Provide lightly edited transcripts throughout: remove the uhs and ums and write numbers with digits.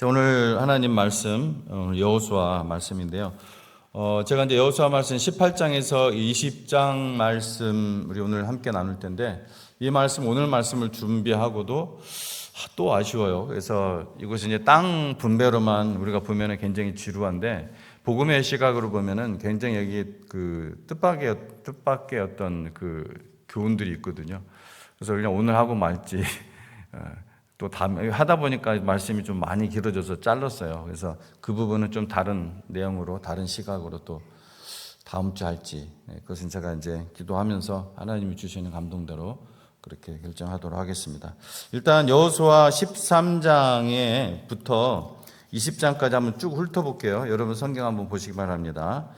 자, 오늘 하나님 말씀 여호수아 말씀인데요. 제가 이제 여호수아 말씀 18장에서 20장 말씀 우리 오늘 함께 나눌 텐데, 이 말씀 오늘 말씀을 준비하고도 또 아쉬워요. 그래서 이것이 이제 땅 분배로만 우리가 보면은 굉장히 지루한데, 복음의 시각으로 보면은 굉장히 여기 그 뜻밖의 어떤 그 교훈들이 있거든요. 그래서 그냥 오늘 하고 말지. 또 하다 보니까 말씀이 좀 많이 길어져서 잘랐어요. 그래서 그 부분은 좀 다른 내용으로, 다른 시각으로 또 다음 주 할지, 그것은 제가 이제 기도하면서 하나님이 주시는 감동대로 그렇게 결정하도록 하겠습니다. 일단 여호수아 13장에부터 20장까지 한번 쭉 훑어볼게요. 여러분 성경 한번 보시기 바랍니다.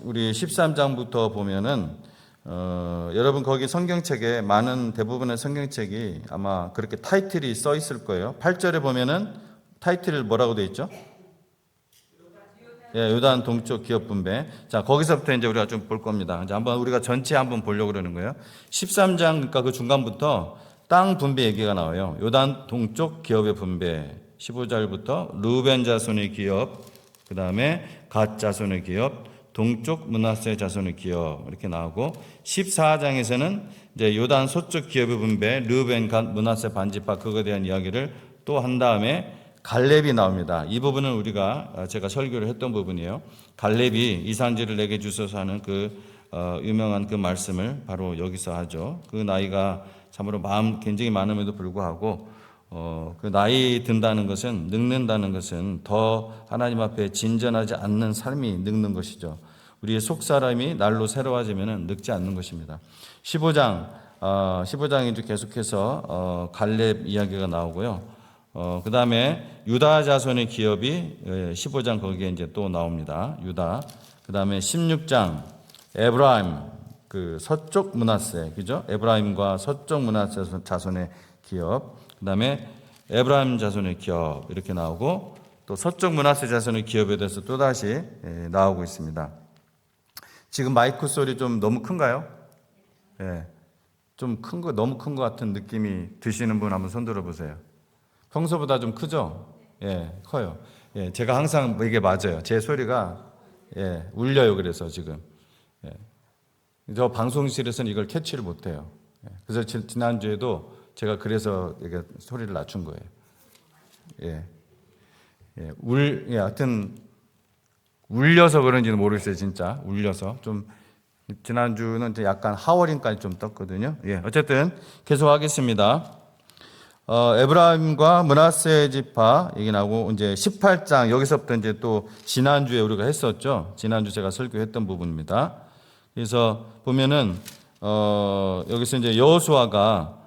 우리 13장부터 보면은 여러분 거기 성경책에 대부분의 성경책이 아마 그렇게 타이틀이 써 있을 거예요. 8절에 보면은 타이틀 뭐라고 되어 있죠? 예, 요단 동쪽 기업 분배. 자, 거기서부터 이제 우리가 좀 볼 겁니다. 이제 한번 우리가 전체 한번 보려고 그러는 거예요. 13장, 그러니까 그 중간부터 땅 분배 얘기가 나와요. 요단 동쪽 기업의 분배. 15절부터 루벤 자손의 기업, 그 다음에 갓 자손의 기업, 동쪽 므낫세 자손의 기업 이렇게 나오고, 14장에서는 이제 요단 서쪽 기업의 분배, 르벤, 갓, 므낫세 반지파 그거에 대한 이야기를 또 한 다음에 갈렙이 나옵니다. 이 부분은 제가 설교를 했던 부분이에요. 갈렙이 이 산지를 내게 주소서 하는 그 유명한 그 말씀을 바로 여기서 하죠. 그 나이가 참으로 굉장히 많음에도 불구하고 그 나이 든다는 것은, 늙는다는 것은 더 하나님 앞에 진전하지 않는 삶이 늙는 것이죠. 우리의 속사람이 날로 새로워지면 늙지 않는 것입니다. 15장이 계속해서 갈렙 이야기가 나오고요. 그 다음에 유다 자손의 기업이 15장 거기에 이제 또 나옵니다. 유다. 그 다음에 16장 에브라임, 그 서쪽 므낫세, 그죠? 에브라임과 서쪽 므낫세 자손의 기업. 그 다음에 에브라임 자손의 기업 이렇게 나오고, 또 서쪽 므낫세 자손의 기업에 대해서 또다시 나오고 있습니다. 지금 마이크 소리 좀 너무 큰가요? 예, 좀 너무 큰 것 같은 느낌이 드시는 분 한번 손 들어보세요. 평소보다 좀 크죠? 예, 커요. 예, 제가 항상 이게 맞아요. 제 소리가 울려요. 그래서 지금 저 방송실에서는 이걸 캐치를 못해요. 그래서 지난주에도 제가 그래서 이게 소리를 낮춘 거예요. 하여튼 울려서 그런지는 모르겠어요. 진짜 울려서 좀. 지난주는 약간 하워링까지 좀 떴거든요. 어쨌든 계속하겠습니다. 에브라임과 므낫세 지파 얘기 나오고, 이제 18장 여기서부터 이제 또 지난주에 우리가 했었죠. 지난주 제가 설교했던 부분입니다. 그래서 보면은 여기서 이제 여호수아가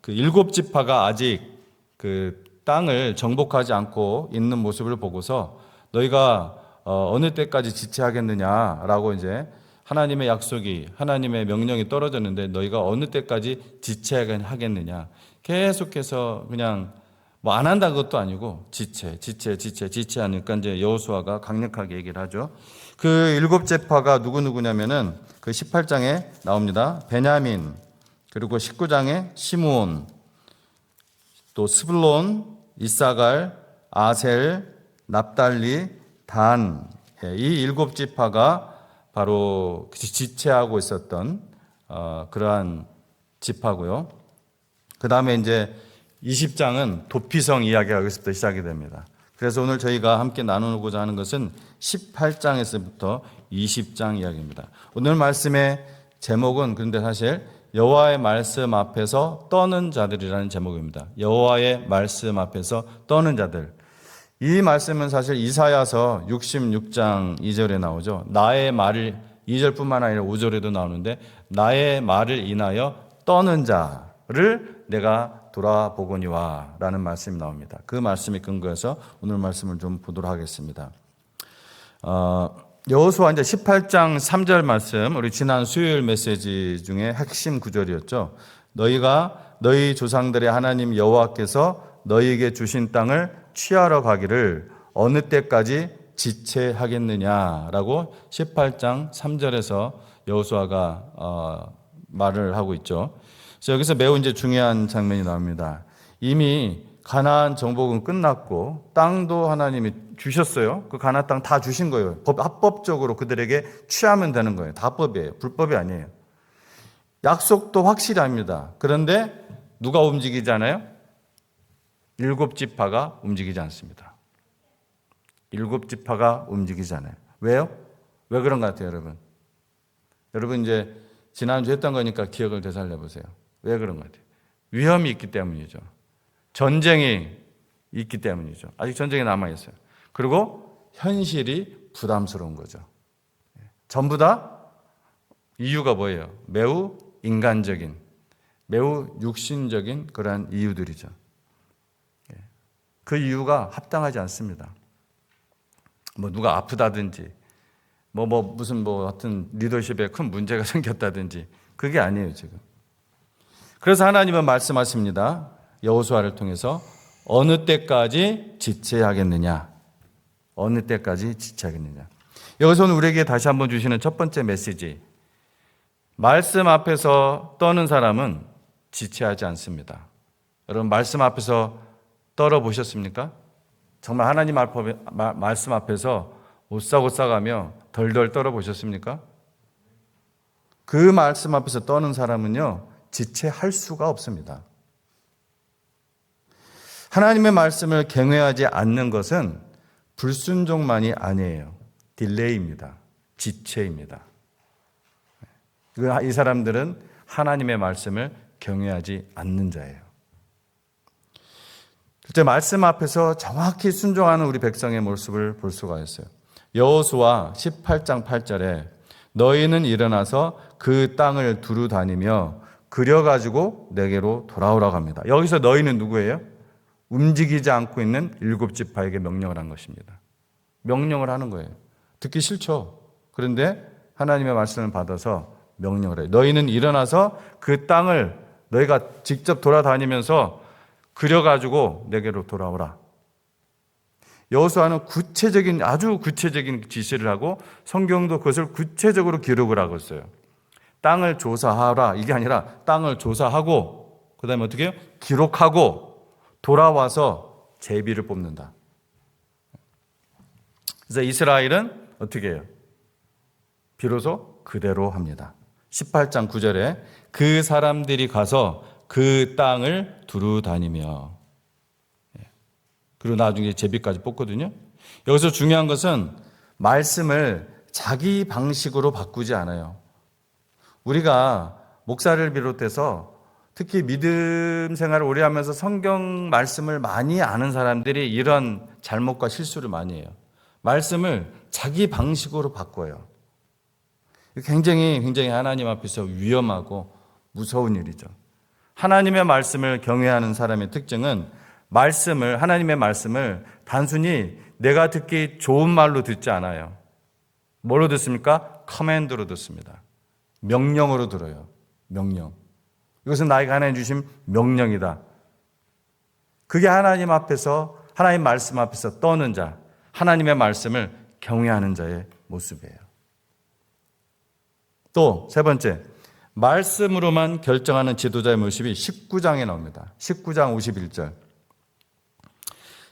그 7지파가 아직 그 땅을 정복하지 않고 있는 모습을 보고서 너희가 어느 때까지 지체하겠느냐라고, 이제 하나님의 약속이, 하나님의 명령이 떨어졌는데 너희가 어느 때까지 지체하겠느냐, 계속해서 그냥 뭐 안 한다는 것도 아니고 지체하니까 이제 여호수아가 강력하게 얘기를 하죠. 그 7지파가 누구냐면은 그 18장에 나옵니다. 베냐민, 그리고 19장에 시므온, 또 스불론, 이사갈, 아셀, 납달리, 단, 이 7지파가 바로 지체하고 있었던 그러한 지파고요. 그 다음에 이제 20장은 도피성 이야기가 여기서부터 시작이 됩니다. 그래서 오늘 저희가 함께 나누고자 하는 것은 18장에서부터 20장 이야기입니다. 오늘 말씀의 제목은 그런데 사실 여호와의 말씀 앞에서 떠는 자들이라는 제목입니다. 여호와의 말씀 앞에서 떠는 자들. 이 말씀은 사실 이사야서 66장 2절에 나오죠. 나의 말을, 2절뿐만 아니라 5절에도 나오는데, 나의 말을 인하여 떠는 자를 내가 돌아보거니와 라는 말씀이 나옵니다. 그 말씀이 근거해서 오늘 말씀을 좀 보도록 하겠습니다. 여호수아 이제 18장 3절 말씀, 우리 지난 수요일 메시지 중에 핵심 구절이었죠. 너희가 너희 조상들의 하나님 여호와께서 너희에게 주신 땅을 취하러 가기를 어느 때까지 지체하겠느냐라고 18장 3절에서 여호수아가 말을 하고 있죠. 그래서 여기서 매우 이제 중요한 장면이 나옵니다. 이미 가나안 정복은 끝났고 땅도 하나님이 주셨어요. 그 가나안 땅 다 주신 거예요. 합법적으로 그들에게 취하면 되는 거예요. 다 법이에요. 불법이 아니에요. 약속도 확실히 합니다. 그런데 누가 움직이잖아요? 7지파가 움직이지 않습니다. 7지파가 움직이지 않아요. 왜요? 왜 그런 것 같아요, 여러분? 여러분 이제 지난주 했던 거니까 기억을 되살려 보세요. 왜 그런 것 같아요? 위험이 있기 때문이죠. 전쟁이 있기 때문이죠. 아직 전쟁이 남아있어요. 그리고 현실이 부담스러운 거죠. 전부 다 이유가 뭐예요? 매우 인간적인, 매우 육신적인 그러한 이유들이죠. 그 이유가 합당하지 않습니다. 누가 아프다든지, 무슨 하여튼 리더십에 큰 문제가 생겼다든지, 그게 아니에요, 지금. 그래서 하나님은 말씀하십니다. 여호수아를 통해서 어느 때까지 지체하겠느냐? 어느 때까지 지체하겠느냐? 여기서는 우리에게 다시 한번 주시는 첫 번째 메시지. 말씀 앞에서 떠는 사람은 지체하지 않습니다. 여러분, 말씀 앞에서 떨어 보셨습니까? 정말 하나님 말씀 앞에서 오싹오싹하며 덜덜 떨어 보셨습니까? 그 말씀 앞에서 떠는 사람은요, 지체할 수가 없습니다. 하나님의 말씀을 경외하지 않는 것은 불순종만이 아니에요. 딜레이입니다. 지체입니다. 이 사람들은 하나님의 말씀을 경외하지 않는 자예요. 그때 말씀 앞에서 정확히 순종하는 우리 백성의 모습을 볼 수가 있어요. 여호수아 18장 8절에 너희는 일어나서 그 땅을 두루 다니며 그려가지고 내게로 돌아오라고 합니다. 여기서 너희는 누구예요? 움직이지 않고 있는 7지파에게 명령을 한 것입니다. 명령을 하는 거예요. 듣기 싫죠. 그런데 하나님의 말씀을 받아서 명령을 해요. 너희는 일어나서 그 땅을 너희가 직접 돌아다니면서 그려가지고 내게로 돌아오라. 여호수아는 아주 구체적인 지시를 하고 성경도 그것을 구체적으로 기록을 하고 있어요. 땅을 조사하라. 이게 아니라 땅을 조사하고 그 다음에 어떻게 해요? 기록하고 돌아와서 제비를 뽑는다. 그래서 이스라엘은 어떻게 해요? 비로소 그대로 합니다. 18장 9절에 그 사람들이 가서 그 땅을 두루 다니며, 그리고 나중에 제비까지 뽑거든요. 여기서 중요한 것은 말씀을 자기 방식으로 바꾸지 않아요. 우리가 목사를 비롯해서 특히 믿음 생활을 오래 하면서 성경 말씀을 많이 아는 사람들이 이런 잘못과 실수를 많이 해요. 말씀을 자기 방식으로 바꿔요. 굉장히 하나님 앞에서 위험하고 무서운 일이죠. 하나님의 말씀을 경외하는 사람의 특징은 하나님의 말씀을 단순히 내가 듣기 좋은 말로 듣지 않아요. 뭘로 듣습니까? 커맨드로 듣습니다. 명령으로 들어요. 명령. 이것은 나에게 하나님 주신 명령이다. 그게 하나님 말씀 앞에서 떠는 자, 하나님의 말씀을 경외하는 자의 모습이에요. 또 세 번째, 말씀으로만 결정하는 지도자의 모습이 19장에 나옵니다. 19장 51절.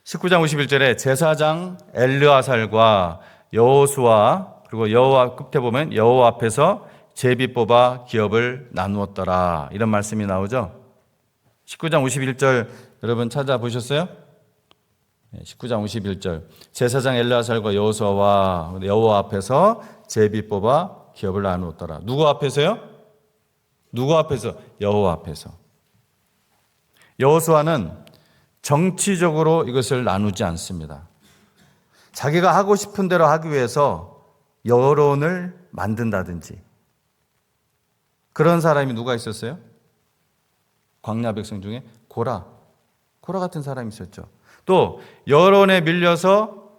19장 51절에 제사장 엘르아살과 여호수아, 그리고 여호와 끝에 보면 여호와 앞에서 제비 뽑아 기업을 나누었더라. 이런 말씀이 나오죠. 19장 51절 여러분 찾아보셨어요? 19장 51절. 제사장 엘르아살과 여호수아와 여호와 앞에서 제비 뽑아 기업을 나누었더라. 누구 앞에서요? 누구 앞에서? 여호와 앞에서. 여호수아는 정치적으로 이것을 나누지 않습니다. 자기가 하고 싶은 대로 하기 위해서 여론을 만든다든지, 그런 사람이 누가 있었어요? 광야 백성 중에 고라 같은 사람이 있었죠. 또 여론에 밀려서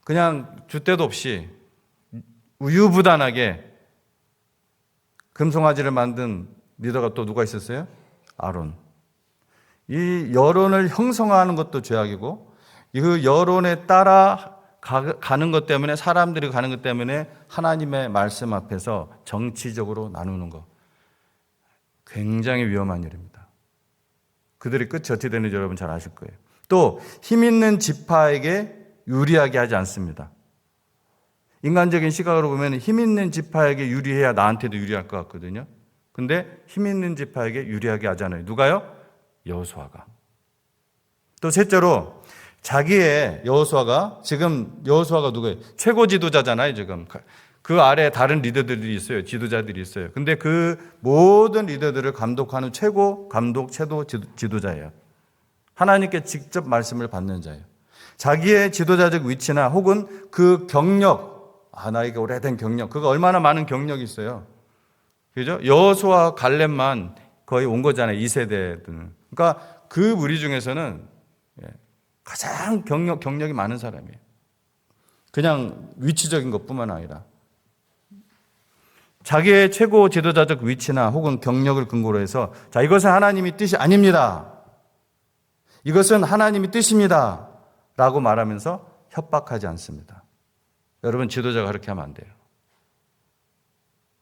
그냥 줏대도 없이 우유부단하게 금송아지를 만든 리더가 또 누가 있었어요? 아론. 이 여론을 형성하는 것도 죄악이고, 그 여론에 따라 가는 것 때문에, 사람들이 가는 것 때문에 하나님의 말씀 앞에서 정치적으로 나누는 것, 굉장히 위험한 일입니다. 그들의 끝이 어떻게 되는지 여러분 잘 아실 거예요. 또 힘 있는 지파에게 유리하게 하지 않습니다. 인간적인 시각으로 보면 힘 있는 지파에게 유리해야 나한테도 유리할 것 같거든요. 근데 힘 있는 지파에게 유리하게 하잖아요. 누가요? 여호수아가. 또 셋째로 자기의 지금 여호수아가 누구예요? 최고 지도자잖아요, 지금. 그 아래 다른 리더들이 있어요. 지도자들이 있어요. 근데 그 모든 리더들을 감독하는 최고 감독, 최고 지도자예요. 하나님께 직접 말씀을 받는 자예요. 자기의 지도자적 위치나 혹은 그 경력, 나에게 오래된 경력, 그거 얼마나 많은 경력이 있어요. 그죠? 여호수아 갈렙만 거의 온 거잖아요. 2세대들은. 그러니까 그 무리 중에서는 가장 경력이 많은 사람이에요. 그냥 위치적인 것뿐만 아니라 자기의 최고 지도자적 위치나 혹은 경력을 근거로 해서 자, 이것은 하나님의 뜻이 아닙니다. 이것은 하나님의 뜻입니다. 라고 말하면서 협박하지 않습니다. 여러분, 지도자가 그렇게 하면 안 돼요.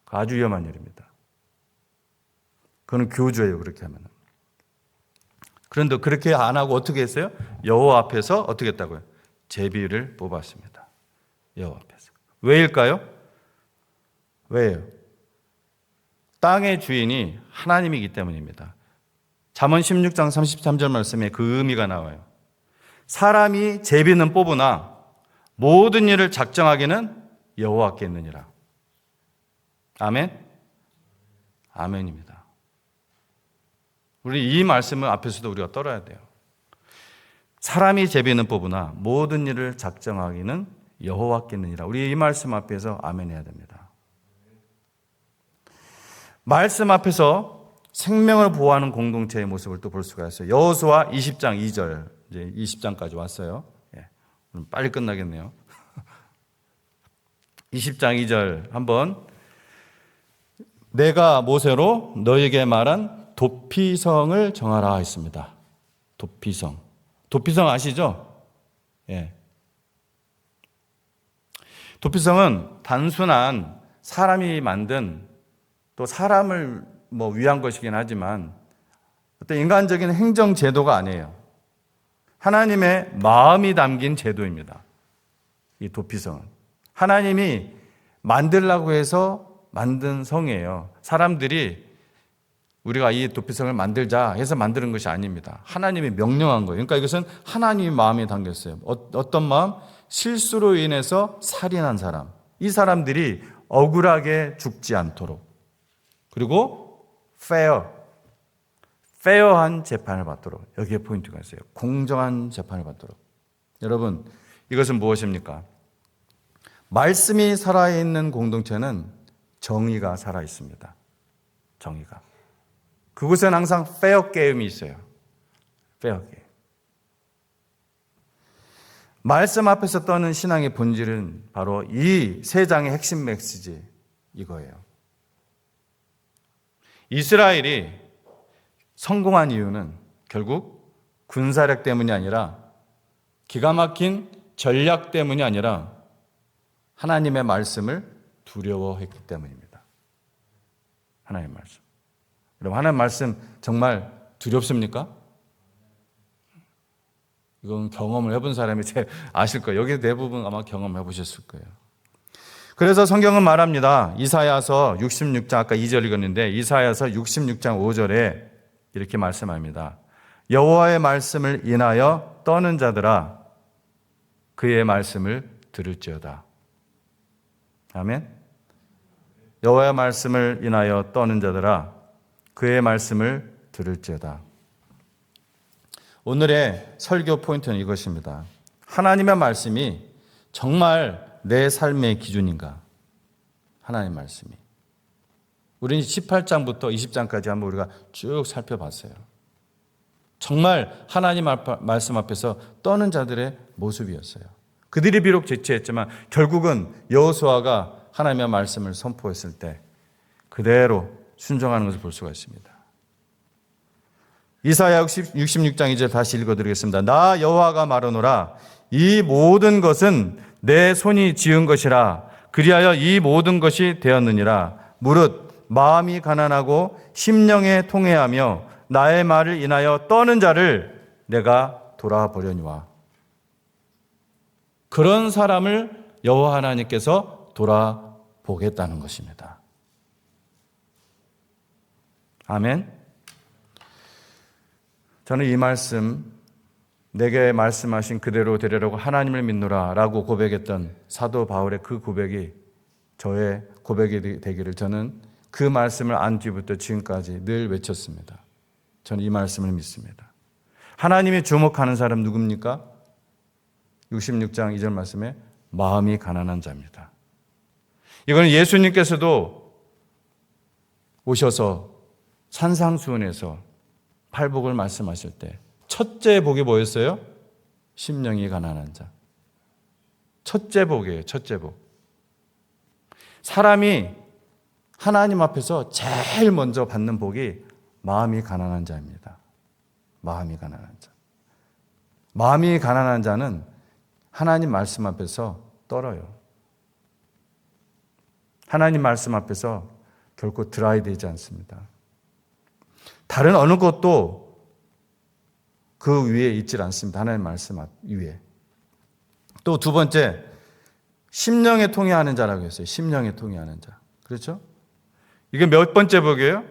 아주 위험한 일입니다. 그건 교주예요, 그렇게 하면. 그런데 그렇게 안 하고 어떻게 했어요? 여호와 앞에서 어떻게 했다고요? 제비를 뽑았습니다. 여호와 앞에서. 왜일까요? 왜요? 땅의 주인이 하나님이기 때문입니다. 잠언 16장 33절 말씀에 그 의미가 나와요. 사람이 제비는 뽑으나 모든 일을 작정하기는 여호와께 있느니라. 아멘? 아멘입니다. 우리 이 말씀을 앞에서도 우리가 떨어야 돼요. 사람이 제비는 뽑으나 모든 일을 작정하기는 여호와께 있느니라. 우리 이 말씀 앞에서 아멘 해야 됩니다. 말씀 앞에서 생명을 보호하는 공동체의 모습을 또 볼 수가 있어요. 여호수아 20장 2절, 이제 20장까지 왔어요. 빨리 끝나겠네요. 20장 2절 한번. 내가 모세로 너에게 말한 도피성을 정하라 했습니다. 도피성. 도피성 아시죠? 예. 도피성은 단순한 사람이 만든 또 사람을 위한 것이긴 하지만 어떤 인간적인 행정 제도가 아니에요. 하나님의 마음이 담긴 제도입니다. 이 도피성은. 하나님이 만들라고 해서 만든 성이에요. 사람들이 우리가 이 도피성을 만들자 해서 만드는 것이 아닙니다. 하나님이 명령한 거예요. 그러니까 이것은 하나님의 마음에 담겼어요. 어떤 마음? 실수로 인해서 살인한 사람. 이 사람들이 억울하게 죽지 않도록. 그리고 페어한 재판을 받도록. 여기에 포인트가 있어요. 공정한 재판을 받도록. 여러분, 이것은 무엇입니까? 말씀이 살아있는 공동체는 정의가 살아있습니다. 정의가. 그곳에는 항상 페어 게임이 있어요. 페어 게임. 말씀 앞에서 떠는 신앙의 본질은 바로 이 세 장의 핵심 메시지 이거예요. 이스라엘이 성공한 이유는 결국 군사력 때문이 아니라 기가 막힌 전략 때문이 아니라 하나님의 말씀을 두려워했기 때문입니다. 하나님의 말씀. 여러분, 하나님의 말씀 정말 두렵습니까? 이건 경험을 해본 사람이 제일 아실 거예요. 여기 대부분 아마 경험해 보셨을 거예요. 그래서 성경은 말합니다. 이사야서 66장, 아까 2절 읽었는데 이사야서 66장 5절에 이렇게 말씀합니다. 여호와의 말씀을 인하여 떠는 자들아 그의 말씀을 들을지어다. 아멘. 여호와의 말씀을 인하여 떠는 자들아 그의 말씀을 들을지어다. 오늘의 설교 포인트는 이것입니다. 하나님의 말씀이 정말 내 삶의 기준인가? 하나님의 말씀이. 우리는 18장부터 20장까지 한번 우리가 쭉 살펴봤어요. 정말 하나님 말씀 앞에서 떠는 자들의 모습이었어요. 그들이 비록 지체했지만 결국은 여호수아가 하나님의 말씀을 선포했을 때 그대로 순종하는 것을 볼 수가 있습니다. 이사야 66장 2절 다시 읽어드리겠습니다. 나 여호와가 말하노라 이 모든 것은 내 손이 지은 것이라 그리하여 이 모든 것이 되었느니라. 무릇 마음이 가난하고 심령에 통회하며 나의 말을 인하여 떠는 자를 내가 돌아보려니와. 그런 사람을 여호와 하나님께서 돌아보겠다는 것입니다. 아멘. 저는 이 말씀, 내게 말씀하신 그대로 되려고 하나님을 믿노라 라고 고백했던 사도 바울의 그 고백이 저의 고백이 되기를 저는 그 말씀을 안 뒤부터 지금까지 늘 외쳤습니다. 저는 이 말씀을 믿습니다. 하나님이 주목하는 사람 누굽니까? 66장 2절 말씀에 마음이 가난한 자입니다. 이거는 예수님께서도 오셔서 산상수훈에서 팔복을 말씀하실 때 첫째 복이 뭐였어요? 심령이 가난한 자. 첫째 복이에요. 첫째 복. 사람이 하나님 앞에서 제일 먼저 받는 복이 마음이 가난한 자입니다. 마음이 가난한 자. 마음이 가난한 자는 하나님 말씀 앞에서 떨어요. 하나님 말씀 앞에서 결코 드라이 되지 않습니다. 다른 어느 것도 그 위에 있질 않습니다. 하나님 말씀 위에. 또 두 번째, 심령에 통해하는 자라고 했어요. 심령에 통해하는 자. 그렇죠? 이게 몇 번째 복이에요?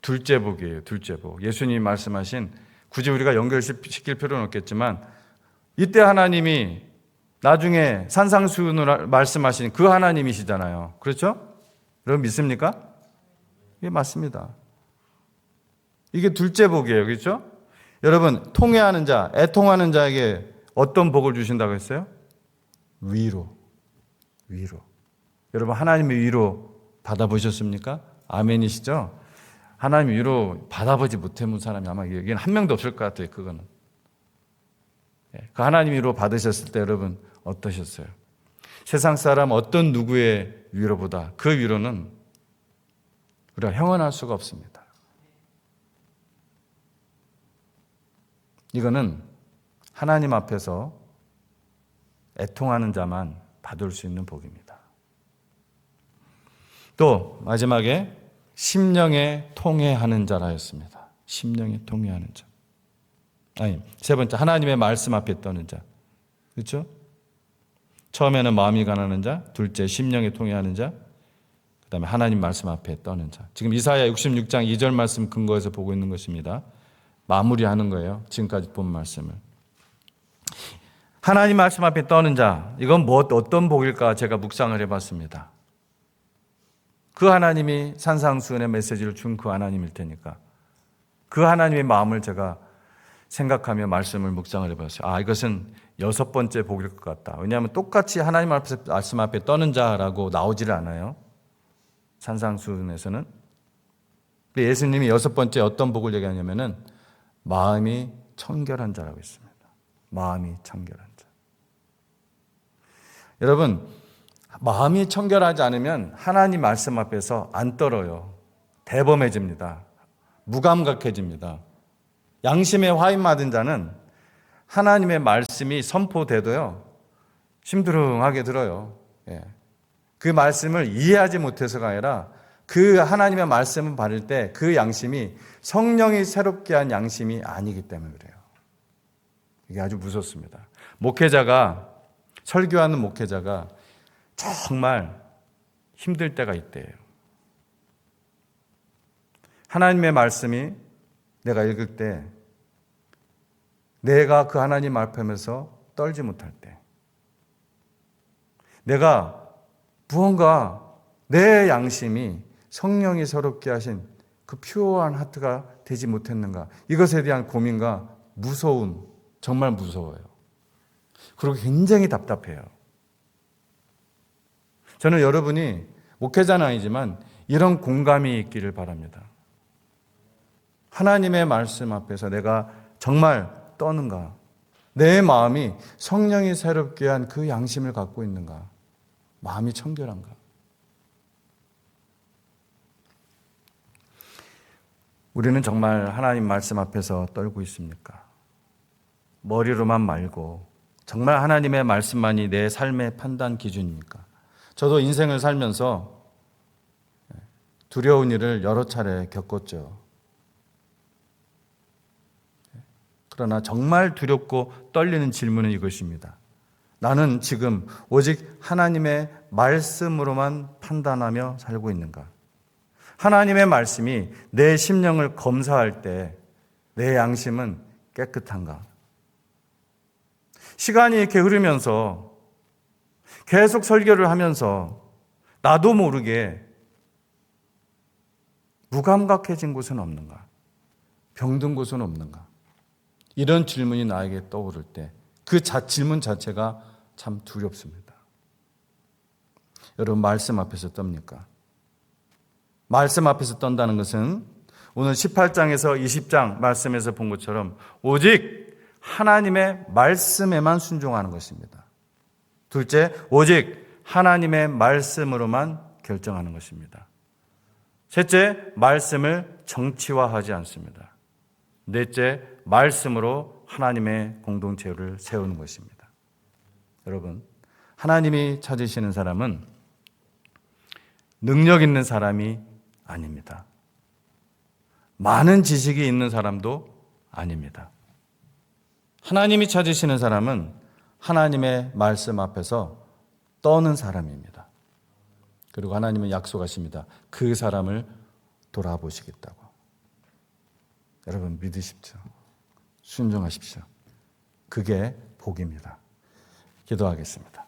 둘째 복이에요. 둘째 복. 예수님이 말씀하신, 굳이 우리가 연결시킬 필요는 없겠지만 이때 하나님이 나중에 산상수훈을 말씀하신 그 하나님이시잖아요. 그렇죠? 여러분 믿습니까? 이게 맞습니다. 이게 둘째 복이에요. 그렇죠? 여러분, 통회하는 자, 애통하는 자에게 어떤 복을 주신다고 했어요? 위로. 위로. 여러분, 하나님의 위로 받아보셨습니까? 아멘이시죠? 하나님의 위로 받아보지 못해본 사람이 아마 여기는 한 명도 없을 것 같아요. 그거는. 그 하나님 위로 받으셨을 때 여러분 어떠셨어요? 세상 사람 어떤 누구의 위로보다 그 위로는 우리가 형언할 수가 없습니다. 이거는 하나님 앞에서 애통하는 자만 받을 수 있는 복입니다. 또 마지막에 심령에 통회하는 자라 했습니다. 심령에 통회하는 자. 아니, 세 번째, 하나님의 말씀 앞에 떠는 자. 그렇죠? 처음에는 마음이 가난한 자, 둘째 심령에 통회하는 자, 그 다음에 하나님 말씀 앞에 떠는 자. 지금 이사야 66장 2절 말씀 근거해서 보고 있는 것입니다. 마무리하는 거예요. 지금까지 본 말씀을. 하나님 말씀 앞에 떠는 자, 이건 어떤 복일까 제가 묵상을 해봤습니다. 그 하나님이 산상수훈의 메시지를 준 그 하나님일 테니까 그 하나님의 마음을 제가 생각하며 말씀을 묵상을 해봤어요. 이것은 여섯 번째 복일 것 같다. 왜냐하면 똑같이 하나님 말씀 앞에 떠는 자라고 나오지를 않아요. 산상수훈에서는. 예수님이 여섯 번째 어떤 복을 얘기하냐면은 마음이 청결한 자라고 했습니다. 마음이 청결한 자. 여러분, 마음이 청결하지 않으면 하나님 말씀 앞에서 안 떨어요. 대범해집니다. 무감각해집니다. 양심에 화인 맞은 자는 하나님의 말씀이 선포돼도요, 심드렁하게 들어요. 그 말씀을 이해하지 못해서가 아니라 그 하나님의 말씀을 받을 때 그 양심이 성령이 새롭게 한 양심이 아니기 때문에 그래요. 이게 아주 무섭습니다. 설교하는 목회자가 정말 힘들 때가 있대요. 하나님의 말씀이 내가 읽을 때 내가 그 하나님 앞에서 떨지 못할 때, 내가 무언가 내 양심이 성령이 새롭게 하신 그 퓨어한 하트가 되지 못했는가, 이것에 대한 고민과 무서움, 정말 무서워요. 그리고 굉장히 답답해요. 저는 여러분이 목회자는 아니지만 이런 공감이 있기를 바랍니다. 하나님의 말씀 앞에서 내가 정말 떠는가? 내 마음이 성령이 새롭게 한 그 양심을 갖고 있는가? 마음이 청결한가? 우리는 정말 하나님 말씀 앞에서 떨고 있습니까? 머리로만 말고 정말 하나님의 말씀만이 내 삶의 판단 기준입니까? 저도 인생을 살면서 두려운 일을 여러 차례 겪었죠. 그러나 정말 두렵고 떨리는 질문은 이것입니다. 나는 지금 오직 하나님의 말씀으로만 판단하며 살고 있는가? 하나님의 말씀이 내 심령을 검사할 때 내 양심은 깨끗한가? 시간이 이렇게 흐르면서 계속 설교를 하면서 나도 모르게 무감각해진 곳은 없는가? 병든 곳은 없는가? 이런 질문이 나에게 떠오를 때 그 질문 자체가 참 두렵습니다. 여러분, 말씀 앞에서 떱니까? 말씀 앞에서 떤다는 것은 오늘 18장에서 20장 말씀에서 본 것처럼 오직 하나님의 말씀에만 순종하는 것입니다. 둘째, 오직 하나님의 말씀으로만 결정하는 것입니다. 셋째, 말씀을 정치화하지 않습니다. 넷째, 말씀으로 하나님의 공동체를 세우는 것입니다. 여러분, 하나님이 찾으시는 사람은 능력 있는 사람이 아닙니다. 많은 지식이 있는 사람도 아닙니다. 하나님이 찾으시는 사람은 하나님의 말씀 앞에서 떠는 사람입니다. 그리고 하나님은 약속하십니다. 그 사람을 돌아보시겠다고. 여러분, 믿으십시오. 순종하십시오. 그게 복입니다. 기도하겠습니다.